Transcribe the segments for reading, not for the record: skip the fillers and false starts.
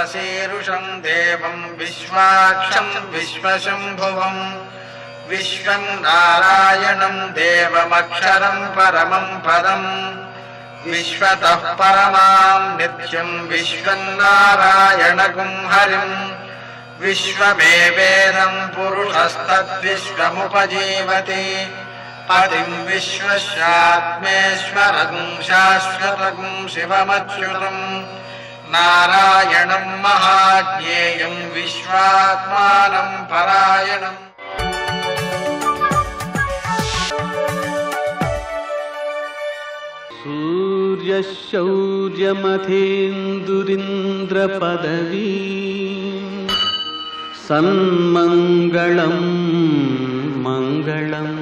वरशीरुषं देवं विश्वाक्षं विश्वशम्भुवं विश्वं नारायणं देवमक्षरं परमं पदं विश्वतः परमां नित्यं विश्वन्नारायणगुं हरिं विश्वमेवेदं पुरुषस्तद्विश्वमुपजीवति पतिं विश्वस्यात्मेश्वरगुं शाश्वतगुं शिवमच्युतं नारायणं महाज्ञेयं विश्वात्मानं परायणम्। सूर्यशौर्यमथेन्दुरिन्द्रपदवी सन्मङ्गलं मङ्गलम्।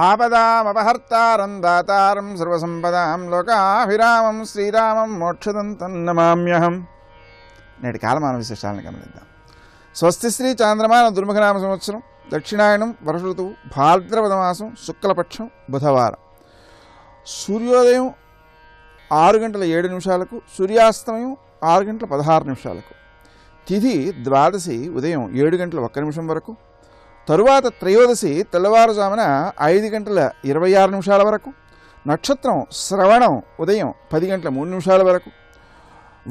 आपदामपहर्तारं दातारं सर्वसंपदां लोकाभिरामं శ్రీరామం మోక్షదంతం నమామ్యహం. నేటి కాలమాన విశేషాలను గమనిద్దాం. స్వస్తి శ్రీ చాంద్రమాన దుర్ముఖనామ సంవత్సరం, దక్షిణాయనం, వర్ష ఋతువు, భాద్రపద మాసం, శుక్లపక్షం, బుధవారం. సూర్యోదయం 6:07, సూర్యాస్తమయం 6:16. తిథి ద్వాదశి ఉదయం 7:01 వరకు. తరువాత త్రయోదశి తెల్లవారుజామున 5:26 వరకు. నక్షత్రం శ్రవణం ఉదయం 10:03 వరకు.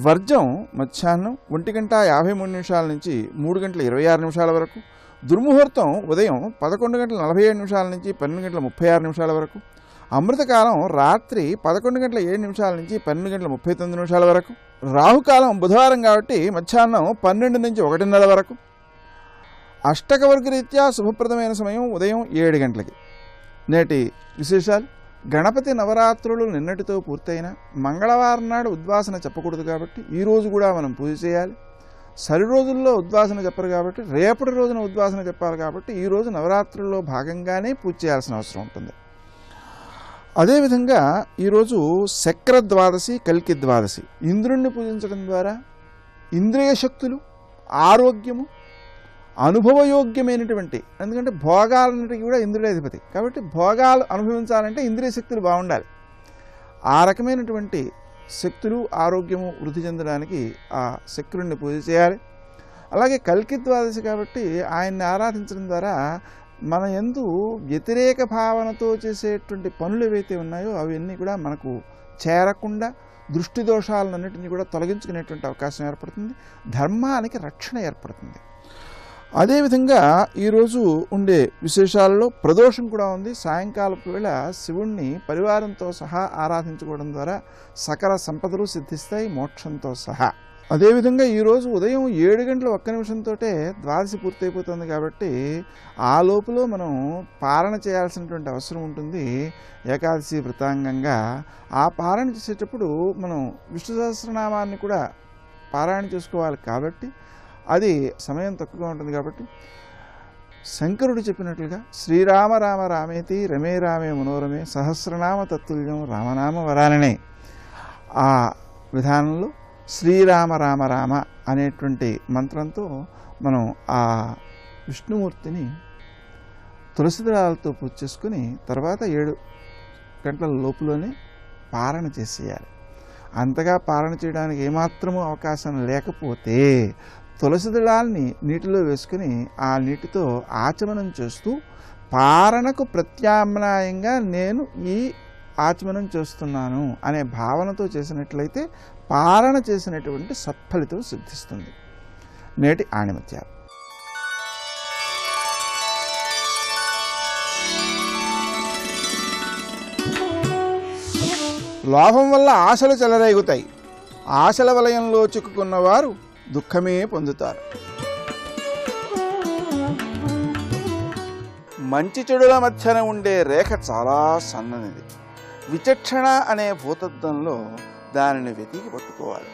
వర్జం మధ్యాహ్నం 1:53 నుంచి 3:26 వరకు. దుర్ముహూర్తం ఉదయం 11:47 నుంచి 12:36 వరకు. అమృతకాలం రాత్రి 11:07 నుంచి 12:39 వరకు. రాహుకాలం బుధవారం కాబట్టి మధ్యాహ్నం 12 నుంచి 1:30 వరకు. అష్టకవర్గరీత్యా శుభప్రదమైన సమయం ఉదయం 7 గంటలకి. నేటి విశేషాలు: గణపతి నవరాత్రులు నిన్నటితో పూర్తయిన మంగళవారం నాడు ఉద్వాసన చెప్పకూడదు కాబట్టి ఈరోజు కూడా మనం పూజ చేయాలి. సరి రోజుల్లో ఉద్వాసన చెప్పరు కాబట్టి రేపటి రోజున ఉద్వాసన చెప్పాలి కాబట్టి ఈరోజు నవరాత్రుల్లో భాగంగానే పూజ చేయాల్సిన అవసరం ఉంటుంది. అదేవిధంగా ఈరోజు శక్ర ద్వాదశి, కల్కి ద్వాదశి. ఇంద్రుణ్ణి పూజించడం ద్వారా ఇంద్రియ శక్తులు, ఆరోగ్యము, అనుభవయోగ్యమైనటువంటి, ఎందుకంటే భోగాలన్నిటికీ కూడా ఇంద్రుడే అధిపతి కాబట్టి భోగాలు అనుభవించాలంటే ఇంద్రియ శక్తులు బాగుండాలి. ఆ రకమైనటువంటి శక్తులు, ఆరోగ్యము వృద్ధి చెందడానికి ఆ శక్రుణ్ణి పూజ చేయాలి. అలాగే కల్కి ద్వాదశి కాబట్టి ఆయన్ని ఆరాధించడం ద్వారా మన యందు వ్యతిరేక భావనతో చేసేటువంటి పనులు ఏవైతే ఉన్నాయో అవన్నీ కూడా మనకు చేరకుండా దృష్టి దోషాలన్నింటినీ కూడా తొలగించుకునేటువంటి అవకాశం ఏర్పడుతుంది. ధర్మానికి రక్షణ ఏర్పడుతుంది. అదేవిధంగా ఈరోజు ఉండే విశేషాలలో ప్రదోషం కూడా ఉంది. సాయంకాలపు వేళ శివుణ్ణి పరివారంతో సహా ఆరాధించుకోవడం ద్వారా సకల సంపదలు సిద్ధిస్తాయి, మోక్షంతో సహా. అదేవిధంగా ఈరోజు ఉదయం 7:01 ద్వాదశి పూర్తయిపోతుంది కాబట్టి ఆ లోపులో మనం పారణ చేయాల్సినటువంటి అవసరం ఉంటుంది. ఏకాదశి వ్రతాంగంగా ఆ పారణ చేసేటప్పుడు మనం విష్ణు సహస్రనామాన్ని కూడా పారాయణ చేసుకోవాలి కాబట్టి అది సమయం తక్కువగా ఉంటుంది కాబట్టి శంకరుడు చెప్పినట్లుగా శ్రీరామ రామ రామేతి రమే రామే మనోరమే సహస్రనామ తత్తుల్యం రామనామ వరాలనే ఆ విధానంలో శ్రీరామ రామ రామ అనేటువంటి మంత్రంతో మనం ఆ విష్ణుమూర్తిని తులసి దళాలతో పూజ చేసుకుని తర్వాత 7 గంటల లోపులోనే పారణ చేసేయాలి. అంతగా పారణ చేయడానికి ఏమాత్రమూ అవకాశం లేకపోతే తులసి దళాల్ని నీటిలో వేసుకుని ఆ నీటితో ఆచమనం చేస్తూ పారణకు ప్రత్యామ్నాయంగా నేను ఈ ఆచమనం చేస్తున్నాను అనే భావనతో చేసినట్లయితే పారణ చేసినటువంటి సత్ఫలితం సిద్ధిస్తుంది. నేటి ఆణిమత్యాలు. లోభం వల్ల ఆశలు చెలరేగుతాయి. ఆశల వలయంలో చిక్కుకున్నవారు దుఃఖమే పొందుతారు. మంచి చెడుల మధ్యన ఉండే రేఖ చాలా సన్ననిది. విచక్షణ అనే భూతత్వంలో దానిని వెతికి పట్టుకోవాలి.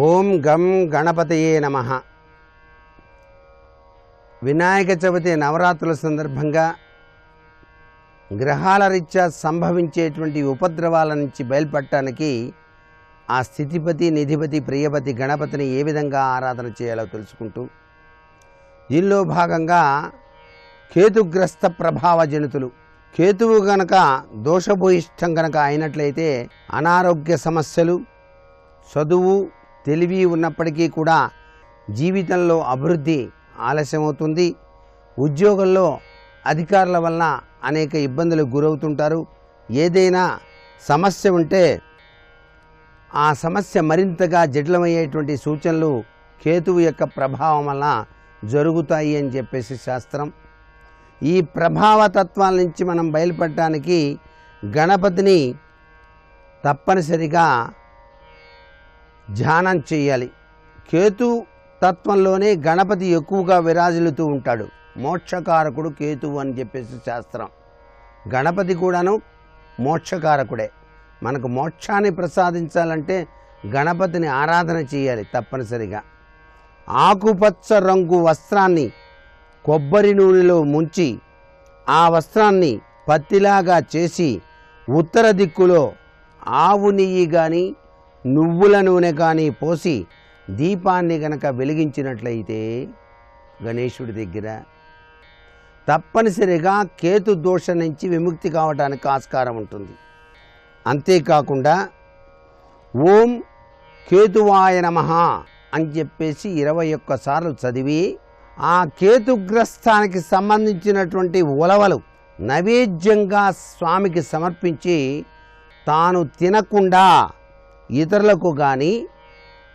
ఓం గం గణపతయే నమః. వినాయక చవితి నవరాత్రుల సందర్భంగా గ్రహాల రీత్యా సంభవించేటువంటి ఉపద్రవాల నుంచి బయలుపడటానికి ఆ స్థితిపతి, నిధిపతి, ప్రియపతి గణపతిని ఏ విధంగా ఆరాధన చేయాలో తెలుసుకుంటూ, దీనిలో భాగంగా కేతుగ్రస్త ప్రభావజనితులు, కేతువు గనక దోషభూయిష్టం గనక అయినట్లయితే అనారోగ్య సమస్యలు, చదువు తెలివి ఉన్నప్పటికీ కూడా జీవితంలో అభివృద్ధి ఆలస్యమవుతుంది. ఉద్యోగంలో అధికారుల వలన అనేక ఇబ్బందులకు గురవుతుంటారు. ఏదైనా సమస్య ఉంటే ఆ సమస్య మరింతగా జటిలమయ్యేటువంటి సూచనలు కేతువు యొక్క ప్రభావం వలన జరుగుతాయి అని చెప్పేసి శాస్త్రం. ఈ ప్రభావతత్వాల నుంచి మనం బయలుపడటానికి గణపతిని తప్పనిసరిగా ధ్యానం చేయాలి. కేతు తత్వంలోనే గణపతి ఎక్కువగా విరాజిల్లుతూ ఉంటాడు. మోక్షకారకుడు కేతువు అని చెప్పేసి శాస్త్రం. గణపతి కూడాను మోక్షకారకుడే. మనకు మోక్షాన్ని ప్రసాదించాలంటే గణపతిని ఆరాధన చేయాలి తప్పనిసరిగా. ఆకుపచ్చ రంగు వస్త్రాన్ని కొబ్బరి నూనెలో ముంచి ఆ వస్త్రాన్ని పత్తిలాగా చేసి ఉత్తర దిక్కులో ఆవు నెయ్యి కానీ నువ్వుల నూనె కానీ పోసి దీపాన్ని గనక వెలిగించినట్లయితే గణేశుడి దగ్గర తప్పనిసరిగా కేతు దోషం నుంచి విముక్తి కావడానికి ఆస్కారం ఉంటుంది. అంతేకాకుండా ఓం కేతువాయ నమః అని చెప్పేసి 21 సార్లు చదివి ఆ కేతుగ్రస్తానికి సంబంధించినటువంటి ఉలవలు నైవేద్యంగా స్వామికి సమర్పించి తాను తినకుండా ఇతరులకు కానీ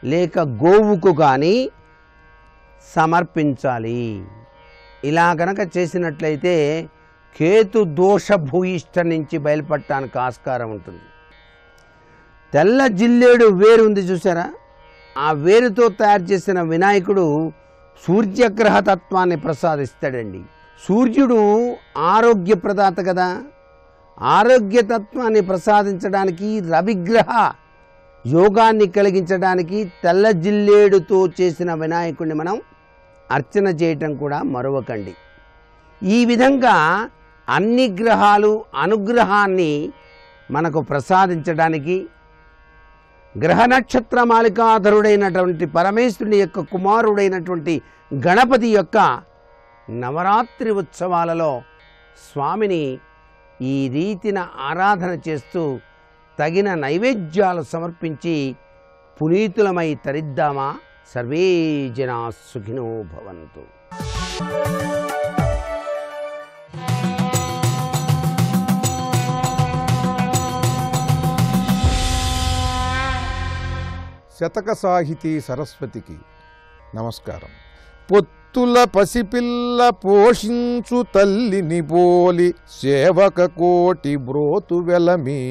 లేక గోవుకు కానీ సమర్పించాలి. ఇలా గనక చేసినట్లయితే కేతు దోష భూయిష్ట నుంచి బయలుపడటానికి ఆస్కారం ఉంటుంది. తెల్ల జిల్లేడు వేరు ఉంది చూసారా, ఆ వేరుతో తయారు చేసిన వినాయకుడు సూర్యగ్రహ తత్వాన్ని ప్రసాదిస్తాడండి. సూర్యుడు ఆరోగ్య ప్రదాత కదా, ఆరోగ్య తత్వాన్ని ప్రసాదించడానికి రవిగ్రహ యోగాన్ని కలిగించడానికి తెల్ల జిల్లేడుతో చేసిన వినాయకుడిని మనం అర్చన చేయటం కూడా మరవకండి. ఈ విధంగా అన్ని గ్రహాలు అనుగ్రహాన్ని మనకు ప్రసాదించడానికి గ్రహ నక్షత్ర మాలికాధరుడైనటువంటి పరమేశ్వరుని యొక్క కుమారుడైనటువంటి గణపతి యొక్క నవరాత్రి ఉత్సవాలలో స్వామిని ఈ రీతిన ఆరాధన చేస్తూ తగిన నైవేద్యాలు సమర్పించి పునీతులమై తరిద్దామా. సర్వే జనా సుఖినో భవంతు. శతక సాహితీ సరస్వతికి నమస్కారం. పొత్తుల పసిపిల్ల పోషించు తల్లిని పోలి సేవక కోటి బ్రోతు వెలమి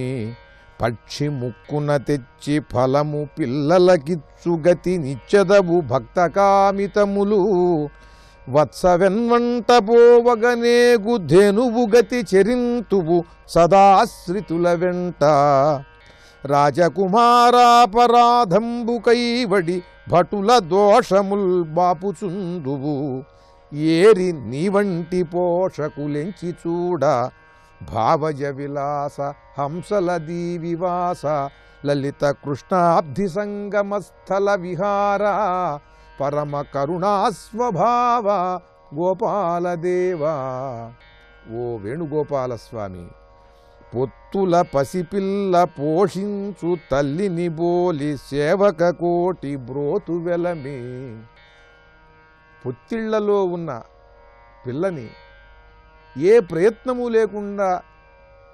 పక్షి ముక్కున తెచ్చి ఫలము పిల్లలకిచ్చుగతి నిచ్చదవు భక్త కామితములు వత్సవెన్వంట పోవగనేగు ధేనువు గతి చెరింతువు సదాశ్రితుల వెంట రాజకుమారాపరాధంబు కైవడి భటుల దోషముల్ బాపుచుందువు ఏరి నీవంటి పోషకులెంచి చూడ భావజ విలాస హంసల దీవివాస లలిత కృష్ణాబ్ధి సంగమస్థల విహార పరమ కరుణాస్వభావ గోపాలదేవా. ఓ వేణుగోపాలస్వామి, పొత్తుల పసిపిల్ల పోషించు తల్లిని బోలి సేవక కోటి బ్రోతు వెలమే. పొత్తిళ్లలో ఉన్న పిల్లని ఏ ప్రయత్నము లేకుండా,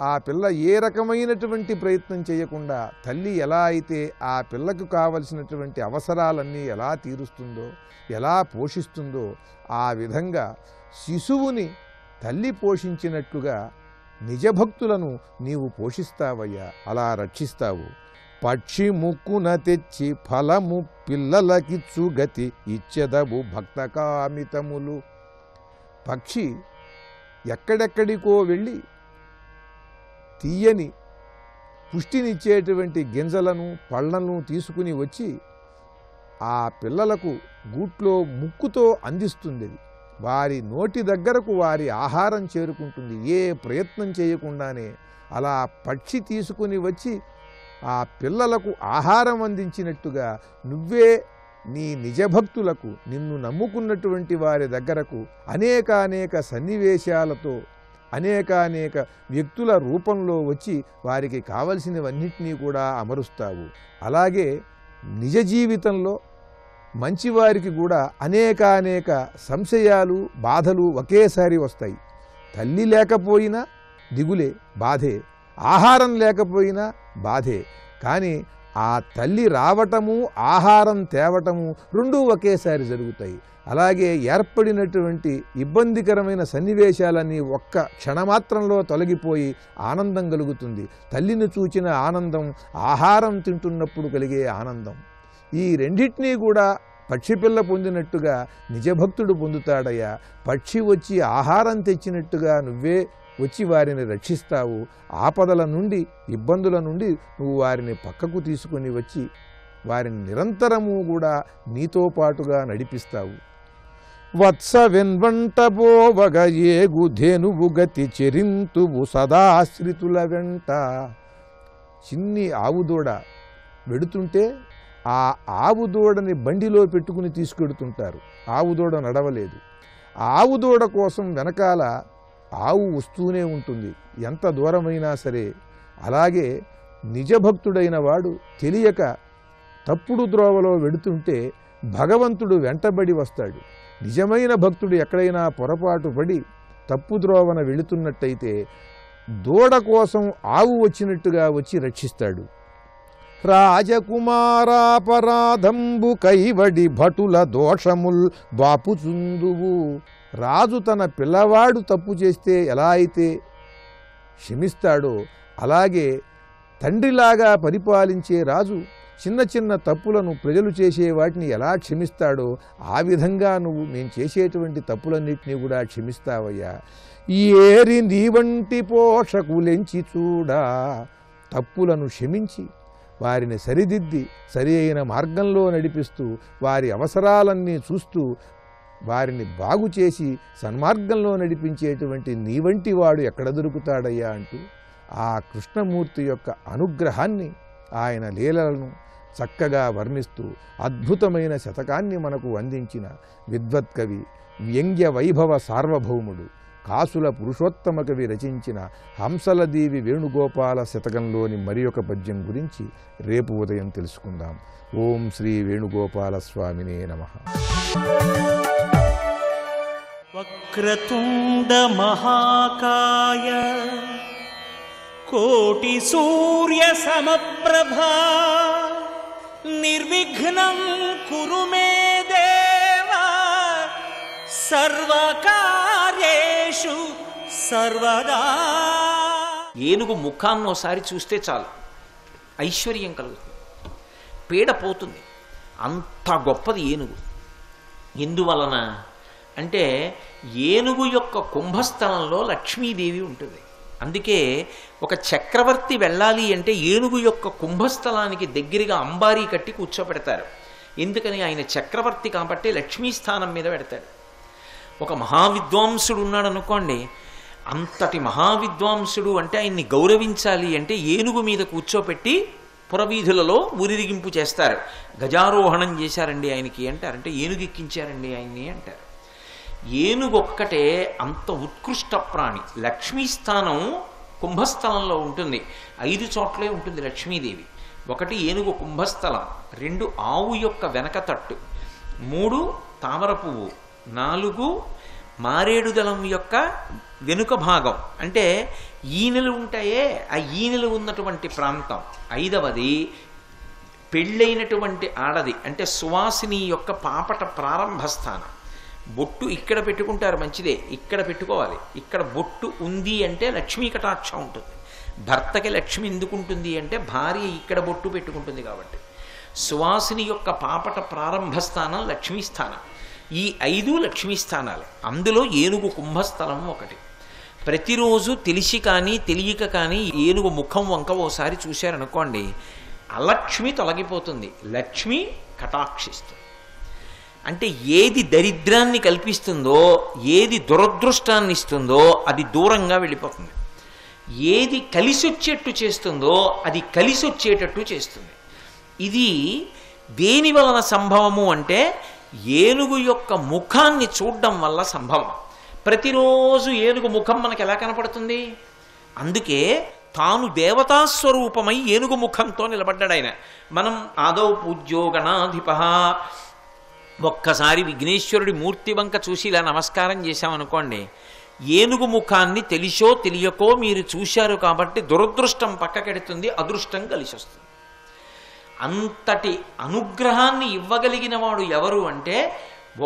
ఆ పిల్ల ఏ రకమైనటువంటి ప్రయత్నం చేయకుండా తల్లి ఎలా అయితే ఆ పిల్లకు కావలసినటువంటి అవసరాలన్నీ ఎలా తీరుస్తుందో, ఎలా పోషిస్తుందో, ఆ విధంగా శిశువుని తల్లి పోషించినట్లుగా నిజభక్తులను నీవు పోషిస్తావయ్యా, అలా రక్షిస్తావు. పక్షి ముక్కున తెచ్చి ఫలము పిల్లలకిచ్చు గతి ఇచ్చెదవు భక్త కామితములు. పక్షి ఎక్కడెక్కడికో వెళ్ళి తీయని పుష్టినిచ్చేటువంటి గింజలను పళ్ళను తీసుకుని వచ్చి ఆ పిల్లలకు గూట్లో ముక్కుతో అందిస్తుంది. వారి నోటి దగ్గరకు వారి ఆహారం చేరుకుంటుంది. ఏ ప్రయత్నం చేయకుండానే అలా పక్షి తీసుకుని వచ్చి ఆ పిల్లలకు ఆహారం అందించినట్టుగా నువ్వే నీ నిజభక్తులకు, నిన్ను నమ్ముకున్నటువంటి వారి దగ్గరకు అనేక సన్నివేశాలతో అనేక వ్యక్తుల రూపంలో వచ్చి వారికి కావలసినవన్నిటినీ కూడా అమరుస్తావు. అలాగే నిజ జీవితంలో మంచివారికి కూడా అనేక సంశయాలు, బాధలు ఒకేసారి వస్తాయి. తల్లి లేకపోయినా దిగులే, బాధే. ఆహారం లేకపోయినా బాధే. కానీ ఆ తల్లి రావటము, ఆహారం తేవటము రెండూ ఒకేసారి జరుగుతాయి. అలాగే ఏర్పడినటువంటి ఇబ్బందికరమైన సన్నివేశాలన్నీ ఒక్క క్షణమాత్రంలో తొలగిపోయి ఆనందం కలుగుతుంది. తల్లిని చూచిన ఆనందం, ఆహారం తింటున్నప్పుడు కలిగే ఆనందం, ఈ రెండింటినీ కూడా పక్షిపిల్ల పొందినట్టుగా నిజభక్తుడు పొందుతాడయ్యా. పక్షి వచ్చి ఆహారం తెచ్చినట్టుగా నువ్వే వచ్చి వారిని రక్షిస్తావు. ఆపదల నుండి, ఇబ్బందుల నుండి నువ్వు వారిని పక్కకు తీసుకొని వచ్చి వారిని నిరంతరము కూడా నీతో పాటుగా నడిపిస్తావు. వత్స వెన్వంట బోవగ ఏగు ధేనువు గతి చెరింతువు సదాశ్రితుల వెంట. చిన్ని ఆవుదూడ వెడుతుంటే ఆ ఆవుదూడని బండిలో పెట్టుకుని తీసుకెడుతుంటారు. ఆవుదూడ నడవలేదు. ఆవుదూడ కోసం వెనకాల ఆవు వస్తూనే ఉంటుంది, ఎంత దూరమైనా సరే. అలాగే నిజభక్తుడైన వాడు తెలియక తప్పుడు ద్రోవలో వెడుతుంటే భగవంతుడు వెంటబడి వస్తాడు. నిజమైన భక్తుడు ఎక్కడైనా పొరపాటు పడి తప్పు ద్రోవన వెళుతున్నట్టయితే దూడ కోసం ఆవు వచ్చినట్టుగా వచ్చి రక్షిస్తాడు. రాజకుమారాపరాధంబు కైవడి భటుల దోషముల్ బాపుచుందువు. రాజు తన పిల్లవాడు తప్పు చేస్తే ఎలా అయితే క్షమిస్తాడో, అలాగే తండ్రిలాగా పరిపాలించే రాజు చిన్న తప్పులను, ప్రజలు చేసే వాటిని ఎలా క్షమిస్తాడో ఆ విధంగా నువ్వు మేము చేసేటువంటి తప్పులన్నింటినీ కూడా క్షమిస్తావయ్యా. ఏరి నీ వంటి పోషకులెంచి చూడా. తప్పులను క్షమించి వారిని సరిదిద్ది సరి అయిన మార్గంలో నడిపిస్తూ వారి అవసరాలన్నీ చూస్తూ వారిని బాగు చేసి సన్మార్గంలో నడిపించేటువంటి నీ వంటి వాడు ఎక్కడ దొరుకుతాడయ్యా అంటూ ఆ కృష్ణమూర్తి యొక్క అనుగ్రహాన్ని, ఆయన లీలలను చక్కగా వర్ణిస్తూ అద్భుతమైన శతకాన్ని మనకు అందించిన విద్వత్కవి, వ్యంగ్య వైభవ సార్వభౌముడు, కాసుల పురుషోత్తమ కవి రచించిన హంసలదేవి వేణుగోపాల శతకంలోని మరి ఒక పద్యం గురించి రేపు ఉదయం తెలుసుకుందాం. ఓం శ్రీ వేణుగోపాల స్వామినే నమః. వక్రతుండ మహాకాయ కోటి సూర్య సమప్రభా నిర్విఘ్నం కురు మే దేవా సర్వకార్యేషు సర్వదా. ఏనుగు ముఖాన్ని ఒకసారి చూస్తే చాలు ఐశ్వర్యం కలుగుతుంది, పీడ పోతుంది. అంత గొప్పది ఏనుగు. ఎందువలన అంటే ఏనుగు యొక్క కుంభస్థలంలో లక్ష్మీదేవి ఉంటుంది. అందుకే ఒక చక్రవర్తి వెళ్ళాలి అంటే ఏనుగు యొక్క కుంభస్థలానికి దగ్గరగా అంబారీ కట్టి కూర్చోపెడతారు. ఎందుకని? ఆయన చక్రవర్తి కాబట్టి లక్ష్మీ స్థానం మీద పెడతాడు. ఒక మహావిద్వాంసుడు ఉన్నాడు అనుకోండి, అంతటి మహావిద్వాంసుడు అంటే ఆయన్ని గౌరవించాలి అంటే ఏనుగు మీద కూర్చోపెట్టి పురవీధులలో ఊరిరిగింపు చేస్తారు. గజారోహణం చేశారండి ఆయనకి అంటారు, అంటే ఏనుగు ఎక్కించారండి ఆయన్ని అంటారు. ఏనుగు ఒక్కటే అంత ఉత్కృష్ట ప్రాణి. లక్ష్మీస్థానం కుంభస్థలంలో ఉంటుంది. 5 చోట్లే ఉంటుంది లక్ష్మీదేవి. 1 ఏనుగు కుంభస్థలం, 2 ఆవు యొక్క వెనక తట్టు, 3 తామర పువ్వు, 4 మారేడు దళం యొక్క వెనుక భాగం, అంటే ఈనెలు ఉంటాయే ఆ ఈనెలు ఉన్నటువంటి ప్రాంతం, 5వది పెళ్ళైనటువంటి ఆడది అంటే సువాసిని యొక్క పాపట ప్రారంభ స్థానం. బొట్టు ఇక్కడ పెట్టుకుంటారు, మంచిదే, ఇక్కడ పెట్టుకోవాలి. ఇక్కడ బొట్టు ఉంది అంటే లక్ష్మీ కటాక్షం ఉంటుంది. భర్తకి లక్ష్మి ఎందుకు ఉంటుంది అంటే భార్య ఇక్కడ బొట్టు పెట్టుకుంటుంది కాబట్టి. సువాసిని యొక్క పాపట ప్రారంభ స్థానం లక్ష్మీ స్థానం. ఈ 5 లక్ష్మీ స్థానాలు. అందులో ఏనుగు కుంభస్థలం ఒకటి. ప్రతిరోజు తెలిసి కానీ తెలియక కానీ ఏనుగు ముఖం వంక ఓసారి చూశారనుకోండి, అలక్ష్మి తొలగిపోతుంది, లక్ష్మి కటాక్షిస్తుంది. అంటే ఏది దరిద్రాన్ని కల్పిస్తుందో, ఏది దురదృష్టాన్ని ఇస్తుందో అది దూరంగా వెళ్ళిపోతుంది. ఏది కలిసొచ్చేట్టు చేస్తుందో అది కలిసొచ్చేటట్టు చేస్తుంది. ఇది దేని వలన సంభవము అంటే ఏనుగు యొక్క ముఖాన్ని చూడడం వల్ల సంభవం. ప్రతిరోజు ఏనుగు ముఖం మనకు ఎలా కనపడుతుంది? అందుకే తాను దేవతాస్వరూపమై ఏనుగు ముఖంతో నిలబడ్డాడు ఆయన. మనం ఆదౌ పూజ్యో గణాధిప, ఒక్కసారి విఘ్నేశ్వరుడి మూర్తి వంక చూసి ఇలా నమస్కారం చేశామనుకోండి, ఏనుగు ముఖాన్ని తెలిసో తెలియకో మీరు చూశారు కాబట్టి దురదృష్టం పక్కకెడుతుంది, అదృష్టం కలిసి వస్తుంది. అంతటి అనుగ్రహాన్ని ఇవ్వగలిగిన వాడు ఎవరు అంటే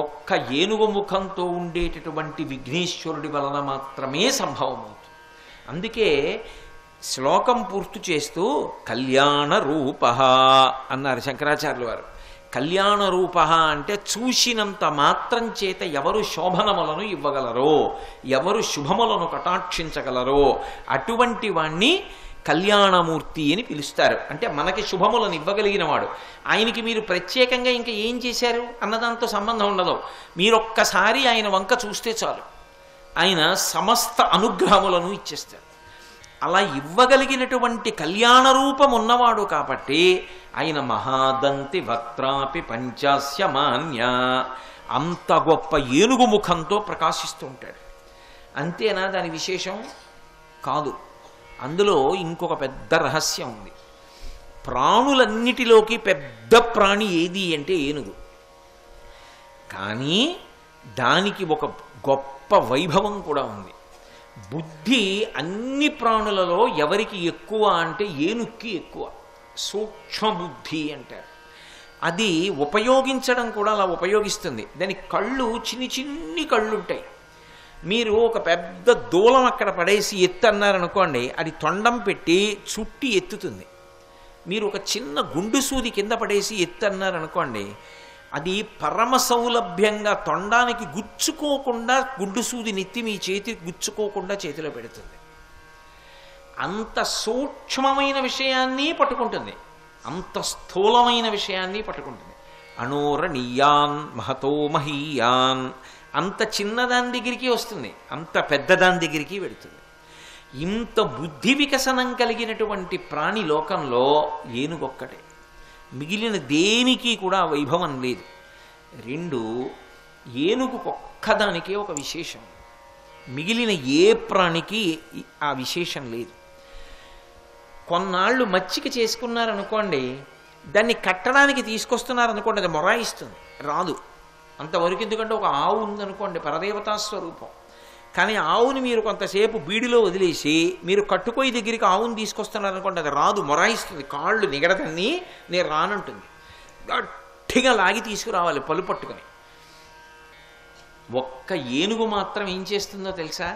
ఒక్క ఏనుగు ముఖంతో ఉండేటటువంటి విఘ్నేశ్వరుడి వలన మాత్రమే సంభవమవుతుంది. అందుకే శ్లోకం పూర్తి చేస్తూ కళ్యాణ రూప అన్నారు శంకరాచార్యులు వారు. కళ్యాణ రూప అంటే చూసినంత మాత్రం చేత ఎవరు శోభనములను ఇవ్వగలరో, ఎవరు శుభములను కటాక్షించగలరో అటువంటి వాణ్ణి కళ్యాణమూర్తి అని పిలుస్తారు. అంటే మనకి శుభములను ఇవ్వగలిగిన వాడు. ఆయనకి మీరు ప్రత్యేకంగా ఇంకా ఏం చేశారు అన్నదాంతో సంబంధం ఉండదు. మీరొక్కసారి ఆయన వంక చూస్తే చాలు, ఆయన సమస్త అనుగ్రహములను ఇచ్చేస్తారు. అలా ఇవ్వగలిగినటువంటి కళ్యాణ రూపం ఉన్నవాడు కాబట్టి ఆయన మహాదంతి వక్త్రాపి పంచాస్య మాన్య, అంత గొప్ప ఏనుగు ముఖంతో ప్రకాశిస్తూ ఉంటాడు. అంతేనా దాని విశేషం? కాదు. అందులో ఇంకొక పెద్ద రహస్యం ఉంది. ప్రాణులన్నిటిలోకి పెద్ద ప్రాణి ఏది అంటే ఏనుగు. కానీ దానికి ఒక గొప్ప వైభవం కూడా ఉంది. బుద్ధి అన్ని ప్రాణులలో ఎవరికి ఎక్కువ అంటే ఏనుక్కి ఎక్కువ. సూక్ష్మ బుద్ధి అంటారు. అది ఉపయోగించడం కూడా అలా ఉపయోగిస్తుంది. దాని కళ్ళు చిన్ని చిన్ని కళ్ళు ఉంటాయి. మీరు ఒక పెద్ద దూలం అక్కడ పడేసి ఎత్తు అన్నారనుకోండి, అది తొండం పెట్టి చుట్టి ఎత్తుతుంది. మీరు ఒక చిన్న గుండు సూది కింద పడేసి ఎత్తు అన్నారనుకోండి, అది పరమ సౌలభ్యంగా తొండానికి గుచ్చుకోకుండా గుండు సూది నెత్తి మీ చేతికి గుచ్చుకోకుండా చేతిలో పెడుతుంది. అంత సూక్ష్మమైన విషయాన్ని పట్టుకుంటుంది, అంత స్థూలమైన విషయాన్ని పట్టుకుంటుంది. అణోరణీయాన్ మహతో మహీయాన్, అంత చిన్నదాని దగ్గరికి వస్తుంది, అంత పెద్దదాని దగ్గరికి వెళుతుంది. ఇంత బుద్ధి వికసనం కలిగినటువంటి ప్రాణి లోకంలో ఏనుగొక్కటే. మిగిలిన దేనికి కూడా వైభవం లేదు. రెండు, ఏనుగు ఒక్కదానికే ఒక విశేషం, మిగిలిన ఏ ప్రాణికి ఆ విశేషం లేదు. కొన్నాళ్ళు మచ్చిక చేసుకున్నారనుకోండి, దాన్ని కట్టడానికి తీసుకొస్తున్నారనుకోండి, అది మొరాయిస్తుంది, రాదు. అంతవరకు ఎందుకంటే ఒక ఆవు ఉందనుకోండి, పరదేవతా స్వరూపం. కానీ ఆవుని మీరు కొంతసేపు బీడిలో వదిలేసి మీరు కట్టుకోయి దగ్గరికి ఆవుని తీసుకొస్తున్నారనుకోండి, అది రాదు, మొరాయిస్తుంది, కాళ్ళు నిగడదన్ని, నేను రానంటుంది. గట్టిగా లాగి తీసుకురావాలి పలు పట్టుకొని. ఒక్క ఏనుగు మాత్రం ఏం చేస్తుందో తెలుసా?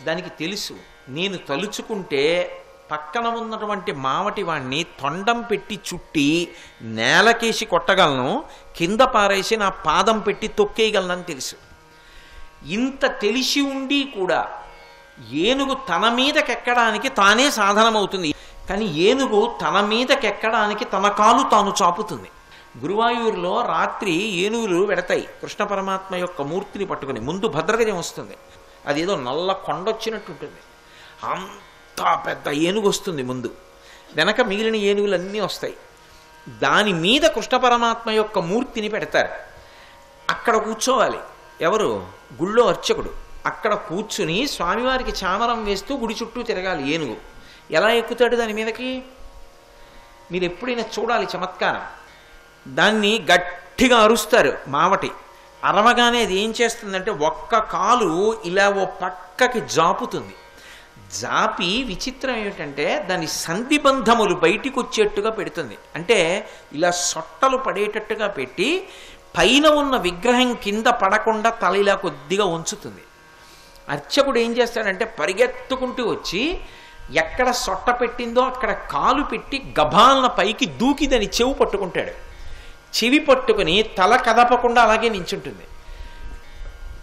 దానికి తెలుసు, నేను తలుచుకుంటే పక్కన ఉన్నటువంటి మావటి వాణ్ణి తొండం పెట్టి చుట్టి నేలకేసి కొట్టగలను, కింద పారేసి నా పాదం పెట్టి తొక్కేయగలనని తెలుసు. ఇంత తెలిసి ఉండి కూడా ఏనుగు తన మీదకెక్కడానికి తానే సాధనమవుతుంది. కానీ ఏనుగు తన మీదకెక్కడానికి తన కాలు తాను చాపుతుంది. గురువాయూరులో రాత్రి ఏనుగులు వెడతాయి కృష్ణ పరమాత్మ యొక్క మూర్తిని పట్టుకుని. ముందు భద్రగజం వస్తుంది, అదేదో నల్ల కొండొచ్చినట్టు ఉంటుంది. అంత పెద్ద ఏనుగు వస్తుంది ముందు, వెనక మిగిలిన ఏనుగులన్నీ వస్తాయి. దాని మీద కృష్ణ పరమాత్మ యొక్క మూర్తిని పెడతారు. అక్కడ కూర్చోవాలి ఎవరు? గుళ్ళో అర్చకుడు. అక్కడ కూర్చుని స్వామివారికి చామరం వేస్తూ గుడి చుట్టూ తిరగాలి ఏనుగు. ఎలా ఎక్కుతాడు దాని మీదకి? మీరు ఎప్పుడైనా చూడాలి చమత్కారం. దాన్ని గట్టిగా అరుస్తారు మావటి. అరవగానే అది ఏం చేస్తుందంటే ఒక్క కాలు ఇలా ఓ పక్కకి జాపుతుంది. జాపి విచిత్రం ఏమిటంటే దాని సంధిబంధములు బయటికి వచ్చేట్టుగా పెడుతుంది. అంటే ఇలా సొట్టలు పడేటట్టుగా పెట్టి పైన ఉన్న విగ్రహం కింద పడకుండా తల ఇలా కొద్దిగా ఉంచుతుంది. అర్చకుడు ఏం చేస్తాడంటే పరిగెత్తుకుంటూ వచ్చి ఎక్కడ సొట్ట పెట్టిందో అక్కడ కాలు పెట్టి గభాలన పైకి దూకి దాని చెవి పట్టుకుంటాడు. చెవి పట్టుకుని తల కదపకుండా అలాగే నించుంటుంది.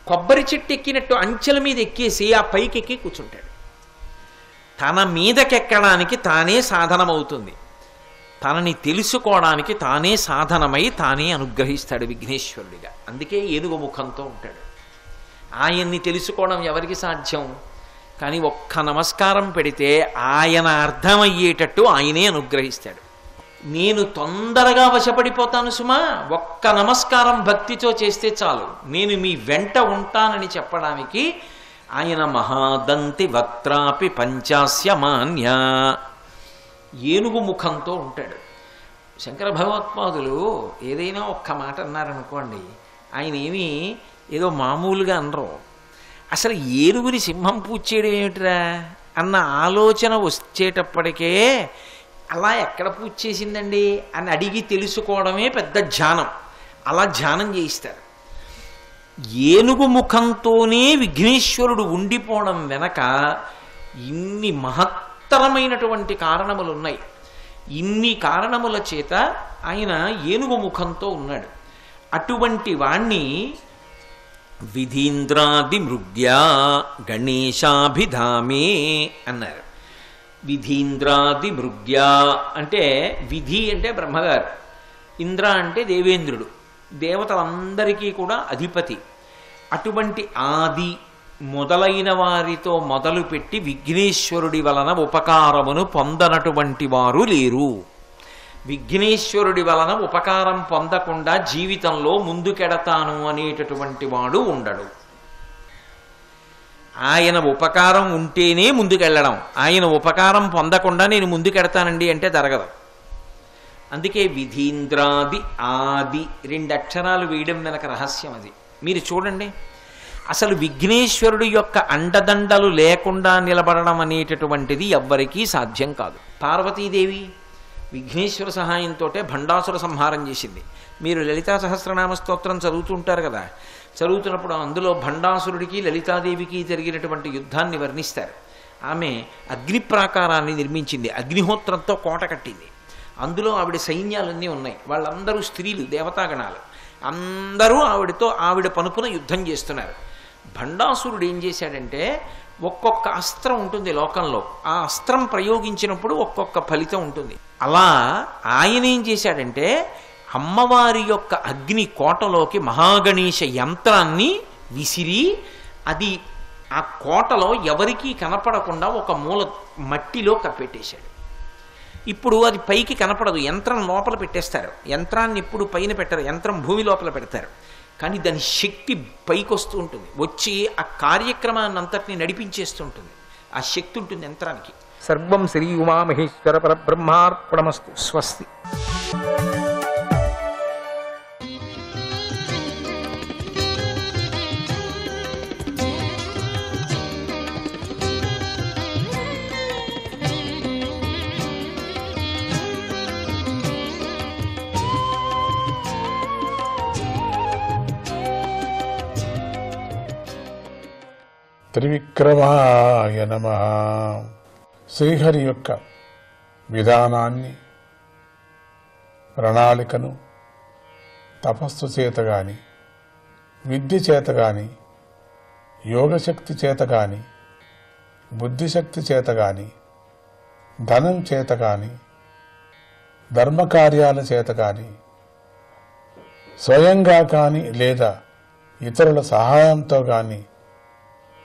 కొబ్బరి చెట్టు ఎక్కినట్టు అంచెల మీద ఎక్కేసి ఆ పైకి ఎక్కి కూర్చుంటాడు. తన మీదకెక్కడానికి తానే సాధనమవుతుంది, తనని తెలుసుకోవడానికి తానే సాధనమై తానే అనుగ్రహిస్తాడు విఘ్నేశ్వరుడిగా. అందుకే ఏనుగు ముఖంతో ఉంటాడు. ఆయన్ని తెలుసుకోవడం ఎవరికి సాధ్యం? కానీ ఒక్క నమస్కారం పెడితే ఆయన అర్థమయ్యేటట్టు ఆయనే అనుగ్రహిస్తాడు. నేను తొందరగా వశపడిపోతాను సుమా, ఒక్క నమస్కారం భక్తితో చేస్తే చాలు, నేను మీ వెంట ఉంటానని చెప్పడానికి ఆయన మహాదంతి వక్త్రాపి పంచాస్యమాన్య ఏనుగు ముఖంతో ఉంటాడు. శంకర భగవత్పాదులు ఏదైనా ఒక్క మాట అన్నారనుకోండి, ఆయన ఏమీ ఏదో మామూలుగా అనరు. అసలు ఏనుగుని సింహం పూజ చేయడం ఏమిట్రా అన్న ఆలోచన వచ్చేటప్పటికే అలా ఎక్కడ పూజ చేసిందండి అని అడిగి తెలుసుకోవడమే పెద్ద ధ్యానం. అలా ధ్యానం చేయిస్తారు. ఏనుగు ముఖంతోనే విఘ్నేశ్వరుడు ఉండిపోవడం వెనక ఇన్ని మహత్తరమైనటువంటి కారణములు ఉన్నాయి. ఇన్ని కారణముల చేత ఆయన ఏనుగు ముఖంతో ఉన్నాడు. అటువంటి వాణ్ణి విధీంద్రాది మృగ్యా గణేశాభిధామే అన్నారు. విధీంద్రాది మృగ్యా అంటే విధి అంటే బ్రహ్మగారు, ఇంద్ర అంటే దేవేంద్రుడు, దేవతలందరికీ కూడా అధిపతి. అటువంటి ఆది మొదలైన వారితో మొదలుపెట్టి విఘ్నేశ్వరుడి వలన ఉపకారమును పొందనటువంటి వారు లేరు. విఘ్నేశ్వరుడి వలన ఉపకారం పొందకుండా జీవితంలో ముందుకెడతాను అనేటటువంటి వాడు ఉండడు. ఆయన ఉపకారం ఉంటేనే ముందుకెళ్ళడం, ఆయన ఉపకారం పొందకుండా నేను ముందుకెడతానండి అంటే జరగదు. అందుకే విధీంద్రాది ఆది 2 అక్షరాలు వేయడం వెనక రహస్యం అది. మీరు చూడండి, అసలు విఘ్నేశ్వరుడు యొక్క అండదండలు లేకుండా నిలబడడం అనేటటువంటిది ఎవ్వరికీ సాధ్యం కాదు. పార్వతీదేవి విఘ్నేశ్వర సహాయంతో భండాసుర సంహారం చేసింది. మీరు లలితా సహస్రనామ స్తోత్రం చదువుతుంటారు కదా, చదువుతున్నప్పుడు అందులో భండాసురుడికి లలితాదేవికి జరిగినటువంటి యుద్ధాన్ని వర్ణిస్తారు. ఆమె అగ్ని ప్రాకారాన్ని నిర్మించింది, అగ్నిహోత్రంతో కోట కట్టింది. అందులో ఆవిడ సైన్యాలన్నీ ఉన్నాయి, వాళ్ళందరూ స్త్రీలు, దేవతాగణాలు, అందరూ ఆవిడ పనుపున యుద్ధం చేస్తున్నారు. భండాసురుడు ఏం చేశాడంటే, ఒక్కొక్క అస్త్రం ఉంటుంది లోకంలో, ఆ అస్త్రం ప్రయోగించినప్పుడు ఒక్కొక్క ఫలితం ఉంటుంది. అలా ఆయన ఏం చేశాడంటే, అమ్మవారి యొక్క అగ్ని కోటలోకి మహాగణేశ యంత్రాన్ని విసిరి అది ఆ కోటలో ఎవరికీ కనపడకుండా ఒక మూల మట్టిలో కప్పెట్టేశాడు. ఇప్పుడు అది పైకి కనపడదు, యంత్రం లోపల పెట్టేస్తారు. యంత్రాన్ని ఇప్పుడు పైన పెట్టరు, యంత్రం భూమి లోపల పెడతారు. కానీ దాని శక్తి పైకి వస్తూ ఉంటుంది, వచ్చి ఆ కార్యక్రమాన్ని అంతటిని నడిపించేస్తుంటుంది. ఆ శక్తి ఉంటుంది యంత్రానికి. సర్వం శ్రీ ఉమామహేశ్వర పరబ్రహ్మార్పణమస్తు. స్వస్తి. త్రివిక్రమాయ నమః. శ్రీహరి యొక్క విధానాన్ని, ప్రణాళికను తపస్సు చేత గాని, విద్య చేత గాని, యోగశక్తి చేత గాని, బుద్ధిశక్తి చేత గాని, ధనం చేత గాని, ధర్మకార్యాల చేత గాని, స్వయంగా కాని లేదా ఇతరుల సహాయంతో గాని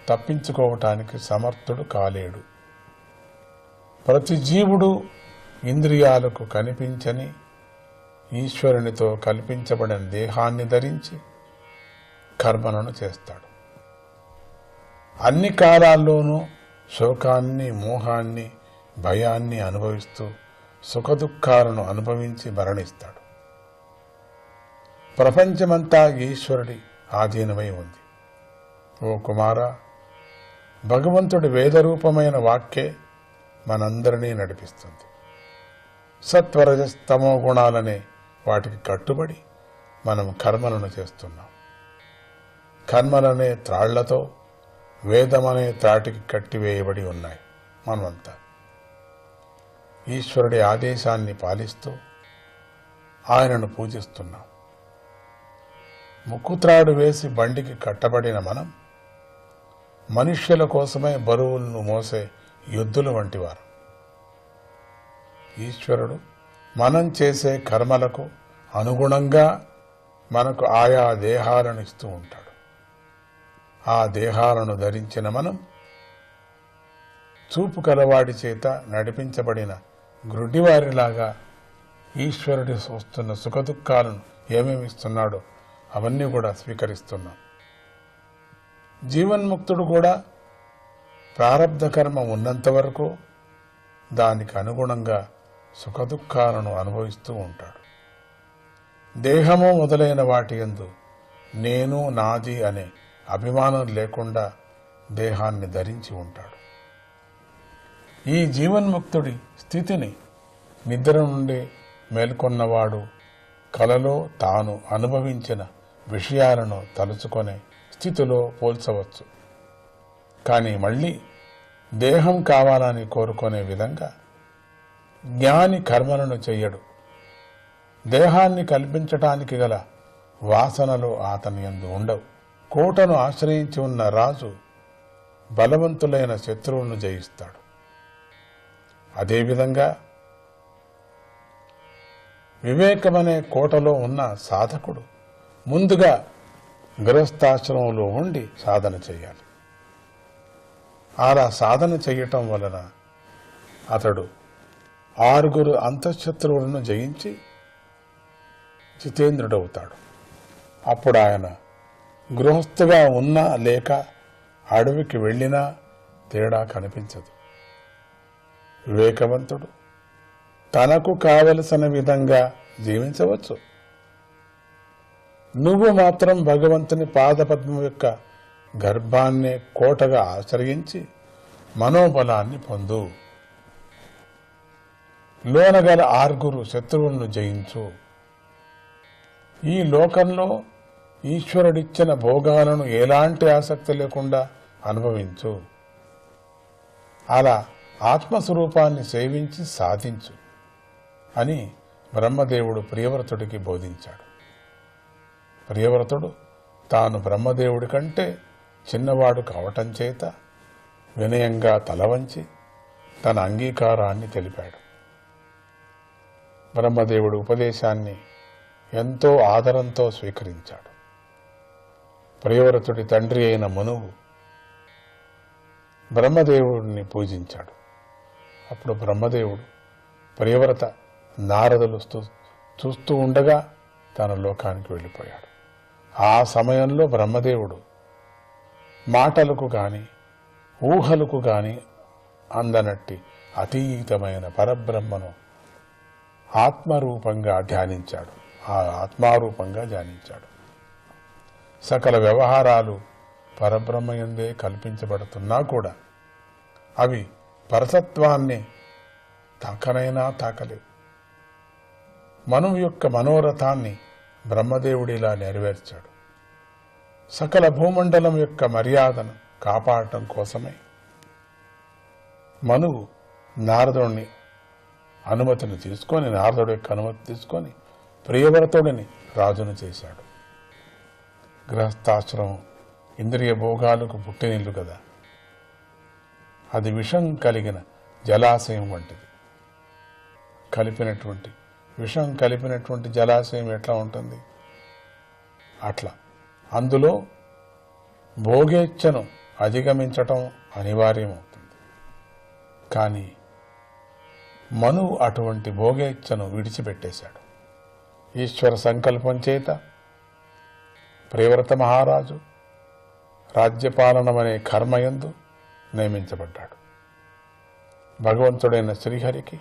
తప్పించుకోవటానికి సమర్థుడు కాలేడు. ప్రతి జీవుడు ఇంద్రియాలకు కనిపించని ఈశ్వరునితో కల్పించబడిన దేహాన్ని ధరించి కర్మలను చేస్తాడు. అన్ని కాలాల్లోనూ శోకాన్ని, మోహాన్ని, భయాన్ని అనుభవిస్తూ సుఖదుఖాలను అనుభవించి మరణిస్తాడు. ప్రపంచమంతా ఈశ్వరుడి ఆధీనమై ఉంది. ఓ కుమారా, భగవంతుడి వేదరూపమైన వాక్యే మనందరినీ నడిపిస్తుంది. సత్వరజస్తమో గుణాలనే వాటికి కట్టుబడి మనం కర్మలను చేస్తున్నాం. కర్మలనే త్రాళ్లతో వేదమనే త్రాటికి కట్టివేయబడి ఉన్నాయి మనమంతా. ఈశ్వరుడి ఆదేశాన్ని పాలిస్తూ ఆయనను పూజిస్తున్నాం. ముక్కుత్రాడు వేసి బండికి కట్టబడిన మనం మనుష్యుల కోసమే బరువులను మోసే యుద్ధుల వంటివారు. ఈశ్వరుడు మనం చేసే కర్మలకు అనుగుణంగా మనకు ఆయా దేహాలను ఇస్తూ ఉంటాడు. ఆ దేహాలను ధరించిన మనం చూపు కలవాడి చేత నడిపించబడిన గ్రుడ్డివారిలాగా ఈశ్వరుడి వస్తున్న సుఖదుఖాలను ఏమేమి ఇస్తున్నాడో అవన్నీ కూడా స్వీకరిస్తున్నాం. జీవన్ముక్తుడు కూడా ప్రారబ్ధ కర్మ ఉన్నంత వరకు దానికి అనుగుణంగా సుఖదుఖాలను అనుభవిస్తూ ఉంటాడు. దేహము మొదలైన వాటి యందు నేను నాది అనే అభిమానం లేకుండా దేహాన్ని ధరించి ఉంటాడు. ఈ జీవన్ముక్తుడి స్థితిని నిద్ర నుండి మేల్కొన్నవాడు కలలో తాను అనుభవించిన విషయాలను తలుచుకునే స్థితిలో పోల్చవచ్చు. కానీ మళ్ళీ దేహం కావాలని కోరుకునే విధంగా జ్ఞాని కర్మలను చెయ్యడు. దేహాన్ని కల్పించటానికి గల వాసనలు అతని యందు ఉండవు. కోటను ఆశ్రయించి ఉన్న రాజు బలవంతులైన శత్రువులను జయిస్తాడు. అదేవిధంగా వివేకమనే కోటలో ఉన్న సాధకుడు ముందుగా గృహస్థాశ్రమంలో ఉండి సాధన చేయాలి. అలా సాధన చేయటం వలన అతడు 6 అంతఃశత్రువులను జయించి జితేంద్రుడవుతాడు. అప్పుడు ఆయన గృహస్థుగా ఉన్నా లేక అడవికి వెళ్ళినా తేడా కనిపించదు. వివేకవంతుడు తనకు కావలసిన విధంగా జీవించవచ్చు. నువ్వు మాత్రం భగవంతుని పాదపద్మం యొక్క గర్భాన్నే కోటగా ఆశ్రయించి మనోబలాన్ని పొందు. లోనగల 6 శత్రువులను జయించు. ఈ లోకంలో ఈశ్వరుడిచ్చిన భోగాలను ఎలాంటి ఆసక్తి లేకుండా అనుభవించు. అలా ఆత్మస్వరూపాన్ని సేవించి సాధించు అని బ్రహ్మదేవుడు ప్రియవ్రతుడికి బోధించాడు. ప్రియవ్రతుడు తాను బ్రహ్మదేవుడి కంటే చిన్నవాడు కావటం చేత వినయంగా తలవంచి తన అంగీకారాన్ని తెలిపాడు. బ్రహ్మదేవుడి ఉపదేశాన్ని ఎంతో ఆదరంతో స్వీకరించాడు. ప్రియవ్రతుడి తండ్రి అయిన మనువు బ్రహ్మదేవుడిని పూజించాడు. అప్పుడు బ్రహ్మదేవుడు ప్రియవ్రత నారదులు చూస్తూ ఉండగా తన లోకానికి వెళ్ళిపోయాడు. ఆ సమయంలో బ్రహ్మదేవుడు మాటలకు గాని ఊహలకు గాని అందనట్టి అతీతమైన పరబ్రహ్మను ఆత్మరూపంగా ధ్యానించాడు. ఆ ఆత్మారూపంగా ధ్యానించాడు. సకల వ్యవహారాలు పరబ్రహ్మయందే కల్పించబడుతున్నా కూడా అవి పరసత్వాన్ని తాకనైనా తాకలేవు. మనువు యొక్క మనోరథాన్ని బ్రహ్మదేవుడిలా నెరవేర్చాడు. సకల భూమండలం యొక్క మర్యాదను కాపాడటం కోసమే మనువు నారదుడిని అనుమతిని తీసుకొని నారదుడి యొక్క అనుమతి తీసుకొని ప్రియవ్రతుడిని రాజును చేశాడు. గృహస్థాశ్రమం ఇంద్రియ భోగాలకు పుట్టినిల్లు కదా. అది విషం కలిగిన జలాశయం వంటిది. విషం కలిపినటువంటి జలాశయం ఎట్లా ఉంటుంది అట్లా అందులో భోగేచ్ఛను అధిగమించటం అనివార్యమవుతుంది. కానీ మనువు అటువంటి భోగేచ్ఛను విడిచిపెట్టేశాడు. ఈశ్వర సంకల్పం చేత ప్రియవ్రత మహారాజు రాజ్యపాలనమనే కర్మయందు నియమించబడ్డాడు. భగవంతుడైన శ్రీహరికి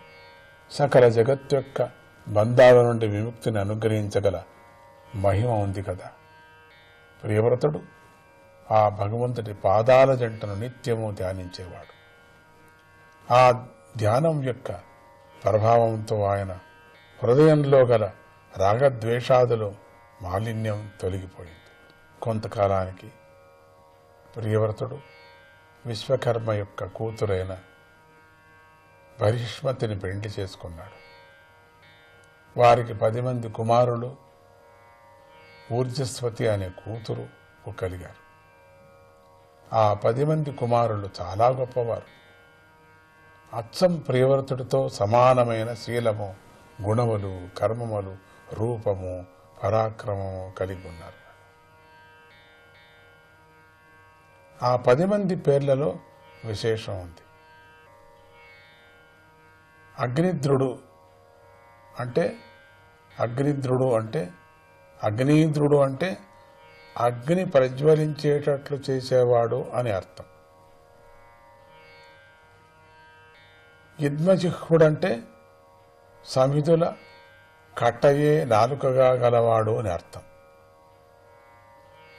సకల జగత్తు యొక్క బంధాల నుండి విముక్తిని అనుగ్రహించగల మహిమ ఉంది కదా. ప్రియవ్రతుడు ఆ భగవంతుడి పాదాల జంటను నిత్యము ధ్యానించేవాడు. ఆ ధ్యానం యొక్క ప్రభావంతో ఆయన హృదయంలో గల రాగద్వేషాదులు మాలిన్యం తొలగిపోయింది. కొంతకాలానికి ప్రియవ్రతుడు విశ్వకర్మ యొక్క కూతురైన బహిష్మతిని పెండ్లి చేసుకున్నాడు. వారికి 10 మంది కుమారులు, ఊర్జస్వతి అనే కూతురు కలిగారు. ఆ 10 మంది కుమారులు చాలా గొప్పవారు. అచ్చం ప్రియవ్రతుడితో సమానమైన శీలము, గుణములు, కర్మములు, రూపము, పరాక్రమము కలిగి ఉన్నారు. ఆ 10 మంది పేర్లలో విశేషం ఉంది. అగ్నిద్రుడు అంటే అగ్ని ప్రజ్వలించేటట్లు చేసేవాడు అని అర్థం. యుగ్మజిహ్వుడంటే సమిధుల కట్టయే నాలుకగా గలవాడు అని అర్థం.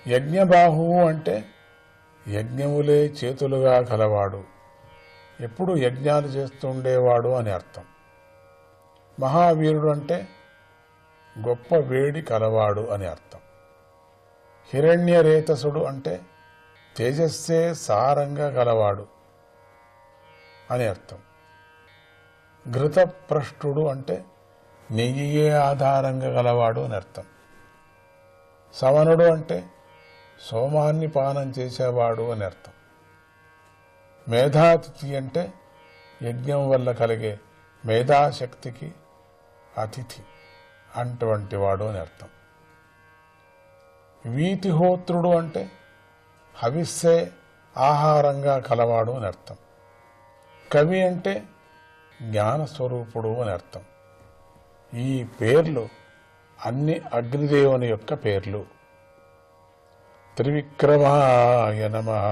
యజ్ఞబాహువు అంటే యజ్ఞములే చేతులుగా గలవాడు, ఎప్పుడు యజ్ఞాలు చేస్తుండేవాడు అని అర్థం. మహావీరుడు అంటే గొప్ప వేడి కలవాడు అని అర్థం. హిరణ్యరేతసుడు అంటే తేజస్సే సారంగా గలవాడు అని అర్థం. ఘృతప్రష్టుడు అంటే నెయ్యే ఆధారంగా గలవాడు అని అర్థం. సవనుడు అంటే సోమాన్ని పానం చేసేవాడు అని అర్థం. మేధాతిథి అంటే యజ్ఞం వల్ల కలిగే మేధాశక్తికి అతిథి అటువంటి వాడు అని అర్థం. వీతిహోత్రుడు అంటే హవిస్సే ఆహారంగా కలవాడు అని అర్థం. కవి అంటే జ్ఞానస్వరూపుడు అని అర్థం. ఈ పేర్లు అన్ని అగ్నిదేవుని యొక్క పేర్లు. త్రివిక్రమాయ నమః.